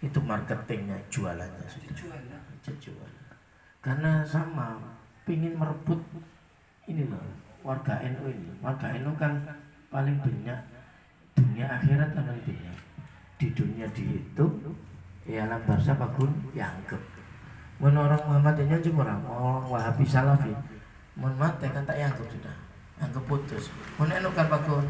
Itu marketingnya, jualannya sudah. Jual. Karena sama, pingin merebut ini loh, warga NU ini. Warga NU kan paling banyak dunia akhirat kan paling banyak. Di dunia dihitung, ya alam barzah bagun dianggap. Orang Muhammad ini cuma orang Wahabi Salafi, mohon mati kan tak anggap sudah, anggap putus. Mohon NU kan bagun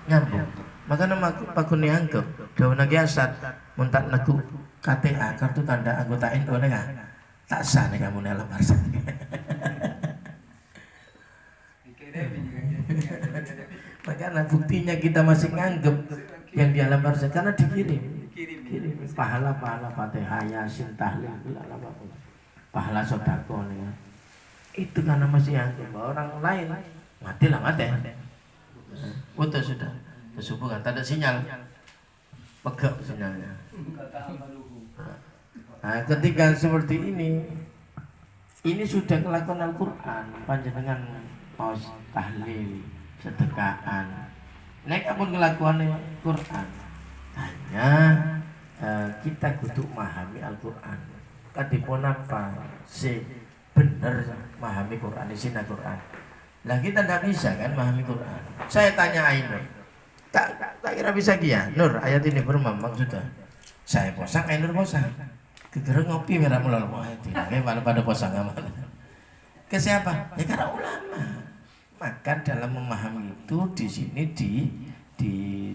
nyambung. Maka nama bagun dianggap. Daun lagi asat, muntak nagu KTA kartu tanda anggota NU nega tak sah nih kamu alam barzah. Makanya buktinya kita masih nganggep yang di alam barzah karena dikirim pahala Fatihah, Yasin, tahlil, pahala sodako nih. Itu karena masih anggap orang lain mati. Putus sudah, terhubungan, tak ada sinyal, pegak sinyalnya. Nah, ketika seperti ini sudah kelakuan Al-Quran, panjenengan paus tahlil, sedekahan, naik apapun kelakuan Al-Quran. Hanya kita kudu memahami Al-Quran. Kadipun apa sih benar memahami Quran, isi Al-Quran. Lah kita tidak bisa kan memahami Quran. Saya tanya Ainur, tak kira bisa dia. Nur, ayat ini bermambang sudah. Saya posang, Ainur posang. Gegera ngopi merah mulai ayat ini. Kayak pada posang amal. Ke siapa? Ya karena ulama. Maka dalam memahami itu di sini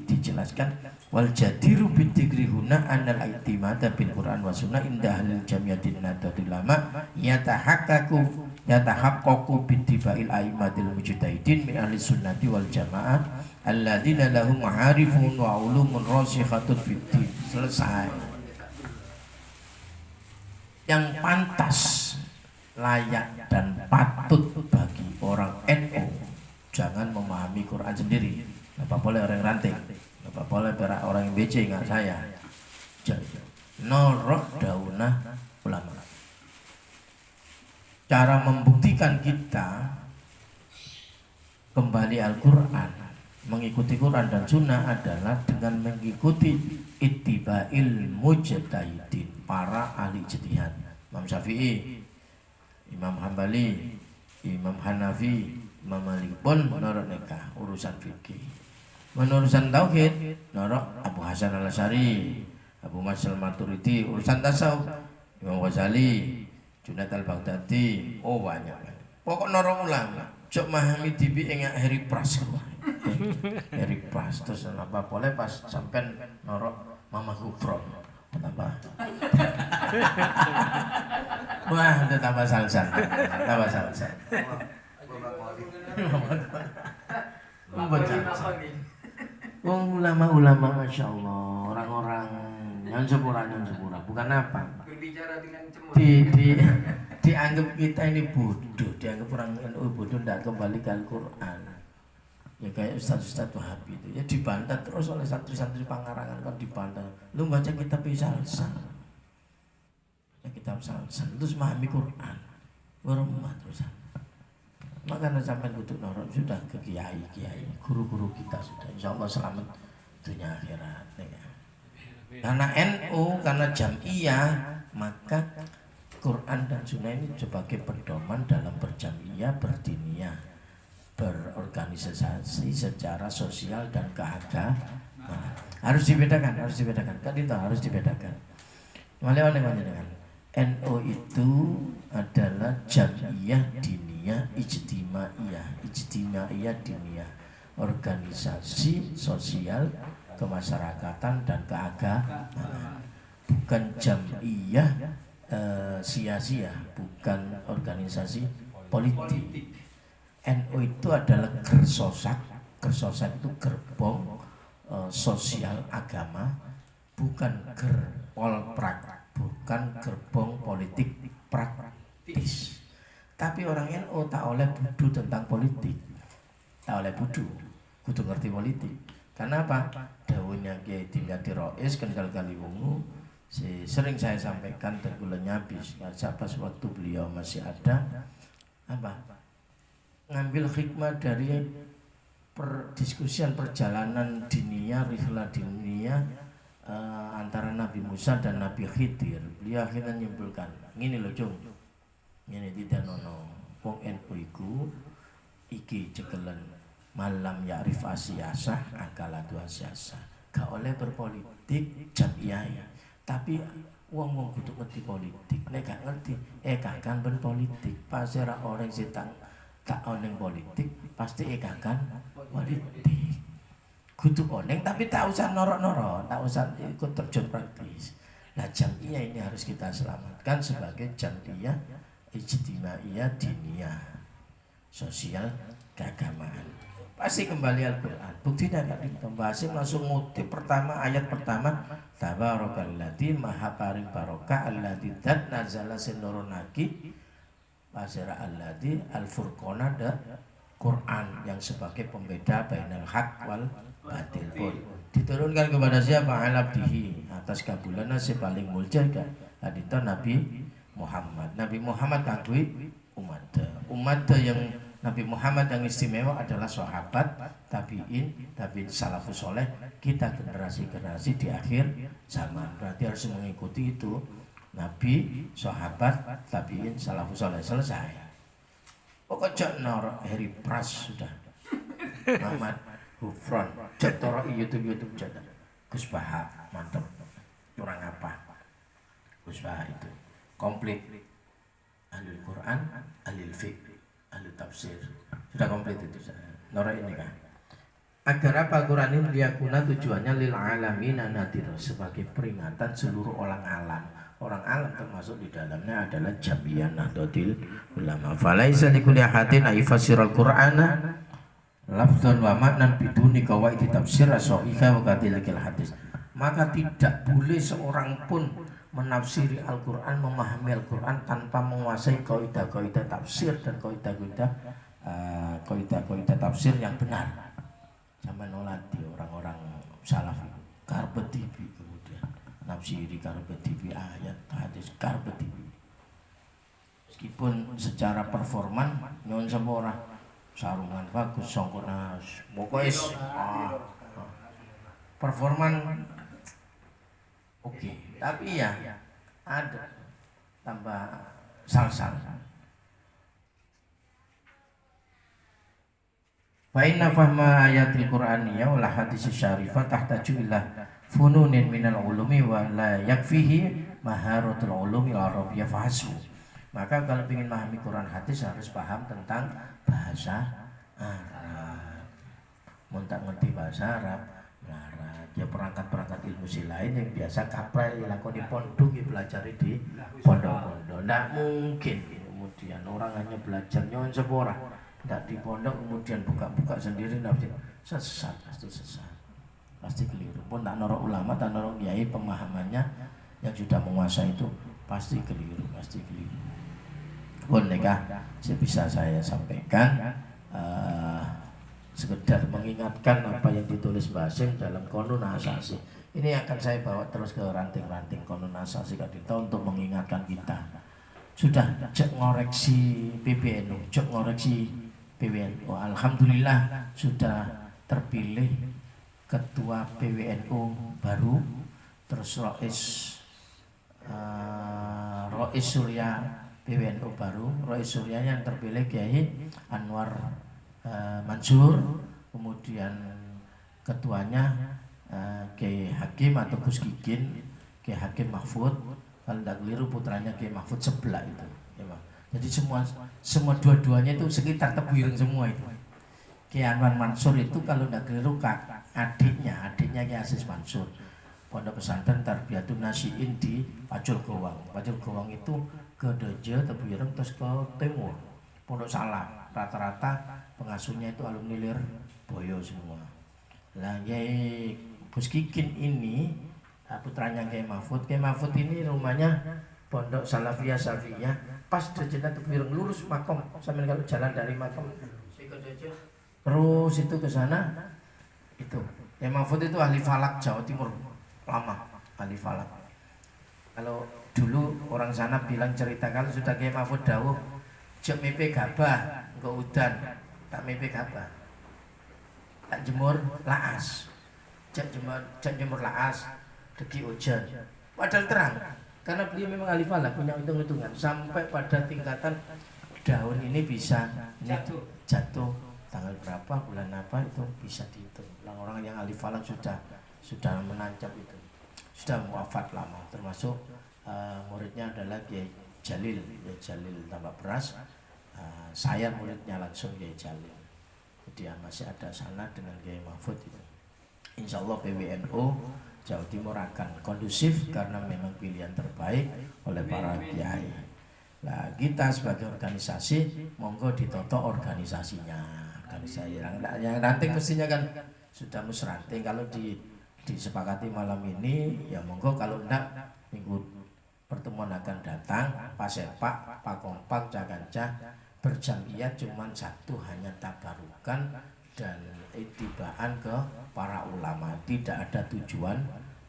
dijelaskan wal jadiru bidzikri huna anal i'timada bil Qur'an wa sunnah inda ahlil jamiyatin nadatul ulama yatahaqqaqu bittibail a'immatil mujtahidin min ahli sunnati wal jamaah alladzina lahum ma'arifun wa ulumun rasikhatun fid din. Selesai. Yang pantas, layak dan patut bagi orang NU jangan memahami Quran sendiri. Apa boleh orang ranting, apa boleh orang yang BC nggak saya. Norok daunah ulama. Cara membuktikan kita kembali Al-Quran, mengikuti Quran dan Sunnah adalah dengan mengikuti ittiba'il mujtahidin, para ahli ijtihad. Imam Syafi'i, Imam Hambali, Imam Hanafi, Imam Malik pun norok nikah urusan fikih. Urusan tauhid norok Abu Hasan Al-Asy'ari, Abu Masyal Maturidi. Urusan tasawuf Imam Ghazali, Junaid Al-Baghdadi. Oh banyak. Pokok norok ulama. Cok memahami tibi ingat Harry Pras. Harry Pras terus apa boleh pas sampai norok Mama Kufron. Apa? Wah, itu tambah salsa. Ulama-ulama, masya Allah, orang-orang yang sepura, bukan apa? Dianggap kita ini bodoh, dianggap orang bodoh, tidak kembali ke Al-Quran. Ya kayak ustaz-ustaz Wahabi itu ya dibantah terus oleh santri-santri Pangarangan, kan dibantah. Lu baca kitab Salsal, ya kitab Salsal terus memahami Quran, berumah terus. Makanya sampai kutuk norok sudah ke kiai, guru-guru kita sudah, insya Allah selamat dunia akhirat. Ya. Karena NU, karena jamiyah, maka Quran dan Sunnah ini sebagai pedoman dalam berjamiyah, berdiniyah, berorganisasi secara sosial dan keagamaan. Harus dibedakan. Kan itu harus dibedakan. Dengan NU itu adalah jamiyah diniyah ijtimaiyah diniyah, organisasi sosial kemasyarakatan dan keagamaan, bukan jamiyah sia-sia, bukan organisasi politik. NU itu adalah gersosak itu gerbong sosial agama, bukan gerpolprak, bukan gerbong politik praktis. Tapi orang NU tak oleh budu tentang politik, tak oleh budu, kudu ngerti politik. Karena apa? Dawuhnya Kiai Dimyati Rois Kendal Kaliwungu, sering saya sampaikan tergulanya habis. Siapa sewaktu beliau masih ada, apa? Ngambil hikmah dari perdiskusian perjalanan diniyah, rihlah diniyah antara Nabi Nabi Musa dan Nabi Khidir. Beliau akhirnya menyimpulkan, ngene lho Cung. Ngene tidak nono. Wong NU iku iki cekelen malam ya'rif asiyasah akala dua siasah. Gak oleh berpolitik jamiah. Tapi wong kudu ngerti politik. Nek gak ngerti, gak akan berpolitik. Pasti orang sing tak oneng politik, pasti gak akan politik. Kudu oneng tapi tak usah norok-norok, tak usah ikut terjun praktis. Nah jamiah ini harus kita selamatkan sebagai jamiah ijtimaiyah diniyah, sosial keagamaan. Pasti kembali Al-Quran. Buktinya kan Basim langsung ngutip pertama ayat pertama Tabarakalladzi maha paring barokah alladzi dzat nazala sinurunaki pasira alladzi al-furqana da Quran yang sebagai pembeda bainal haq wal batil pun diturunkan kepada siapa alabdihi atas kabulana si paling mulia hadita Nabi Muhammad kagui umat yang Nabi Muhammad yang istimewa adalah sahabat tabi'in salafus soleh, kita generasi-generasi di akhir zaman. Berarti harus mengikuti itu Nabi, sahabat, tabi'in salafus soleh. Selesai. Pokoknya norok Harry Pras sudah Muhammad Hufron jatoro YouTube jatah Gus Baha mantap kurang apa Gus Baha itu komplit ahli Quran, ahli fiqh, ahli tafsir, sudah komplit itu Nora ini kan. Agar apa Quran ini liyakuna tujuannya lil alamin nadir sebagai peringatan seluruh orang alam. Orang alam termasuk di dalamnya adalah Jamiah Nahdlatul Ulama. Falaisa likulli ahadin ayfasirul Qur'ana lafdzan wa ma'nan biduni qawaid tafsir as-sahihah wa qatilikil hadis. Maka tidak boleh seorang pun menafsiri Al-Quran, memahami Al-Quran tanpa menguasai kaidah-kaidah tafsir dan kaidah-kaidah tafsir yang benar. Sama nolati orang-orang salaf karpet TV kemudian nafsiri karpet TV ayat hadis karpet TV. Meskipun secara performan nyon sempurna sarungan bagus songkonas pokoknya performan oke. Tapi ya ada tambah sal-sal. Fa inna fahma ayatil Qur'aniyah wal hadis syarifah tahtaju ila fununin minal ulumi wa la yakfihi maharatul ulumi al-arabiyyah fahasbu. Maka kalau ingin memahami Quran hadis harus paham tentang bahasa Arab. Mun tak ngerti bahasa Arab, ya perangkat-perangkat ilmu lain yang biasa kaprah dilakoni di pondok dipelajari di pondok-pondok. Tidak mungkin kemudian orang hanya belajar nyon sepora, tidak di pondok kemudian buka-buka sendiri, sesat, pasti keliru. Pun tak norok ulama, tak norok kiai pemahamannya yang sudah menguasai itu pasti keliru. Pun nikah sebisa saya sampaikan. Sekedar mengingatkan apa yang ditulis Basim dalam Qanun Asasi. Ini akan saya bawa terus ke ranting-ranting Qanun Asasi kita untuk mengingatkan kita. Sudah cek ngoreksi PBNU, cek ngoreksi PBNU. Alhamdulillah sudah terpilih ketua PWNU baru, terus Rois Surya PWNU baru, Rois Surya yang terpilih Kiai Anwar Mansur, kemudian ketuanya Kiai Hakim atau Gus Gigin, Kiai Hakim Mahfud, kalau tidak keliru putranya Kiai Mahfud sebelah itu. Ya, jadi semua dua-duanya itu sekitar Tebuireng semua itu. Kiai Anwar Mansur itu kalau tidak keliru adiknya Kiai Aziz Mansur, pondok pesantren Tarbiyatun Nasiin di Pacul Gowang. Pacul Gowang itu ke Deje, Tebuireng terus ke timur, Pondok Salam. Rata-rata pengasuhnya itu alumni Lirboyo semua. Nah, Kiai Gus Kikin ini putranya Kiai Mahfud. Kiai Mahfud ini rumahnya Pondok Salafiyah Safiyah, pas Dejenah Tebuireng lurus makom, sambil kalau jalan dari makom terus itu ke sana itu. Kiai Mahfud itu ahli falak Jawa Timur lama, ahli falak. Kalau dulu orang sana bilang cerita kalau sudah Kiai Mahfud dawuh jek mimpi gabah engko udan tak mimpi gabah tak jemur laas jek jemur laas deki hujan padahal terang karena beliau memang ahli falak, punya hitung-hitungan sampai pada tingkatan daun ini bisa ini jatuh tanggal berapa, bulan apa, itu bisa dihitung. Orang-orang yang ahli falak sudah menancap itu, sudah wafat lama, termasuk muridnya adalah Kiai Jalil Tambak Beras. Saya muridnya langsung Kiai Jalil, dia masih ada sana dengan Kiai Mahfud itu. Insya Allah PWNU Jawa Timur akan kondusif karena memang pilihan terbaik oleh para kiai. Nah, kita sebagai organisasi monggo ditoto organisasinya. Organisasi yang ranting mestinya kan sudah musranting. Kalau disepakati malam ini ya monggo, kalau enggak minggu pertemuan akan datang. Pak Sepak, Pak Kompak, Jaganca berjamiah cuman satu, hanya tabarukan dan itibaan ke para ulama, tidak ada tujuan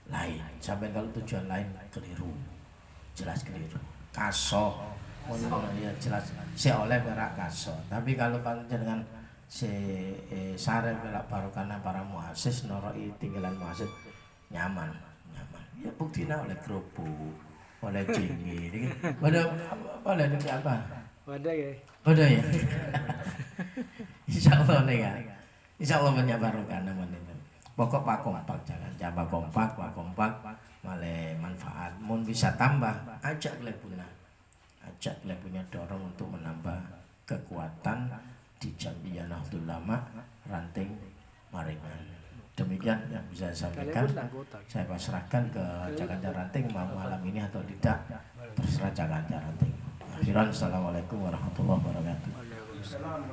lain. Sampai kalau tujuan lain keliru, jelas keliru. Kaso, ya jelas. Si oleh perak kaso. Tapi kalau dengan si sare pelak barokana para muasis noroi tinggalan muasis nyaman. Ya buktinya oleh kerupuk, oleh jenggi. Pada apa? Pada ya. Insya Allah nih ya. Insya Allah banyak barokah namanya. Pokok Pak Kompak, jangan coba kompak malah manfaat. Mun bisa tambah, ajak punya dorong untuk menambah kekuatan di Jam'iyah Nahdlatul Ulama Ranting Maringan. Demikian yang bisa saya sampaikan. Saya pasrahkan ke Jakarta Ranting mau malam ini atau tidak, terserah Jakarta Ranting. Akhiran, assalamualaikum warahmatullahi wabarakatuh.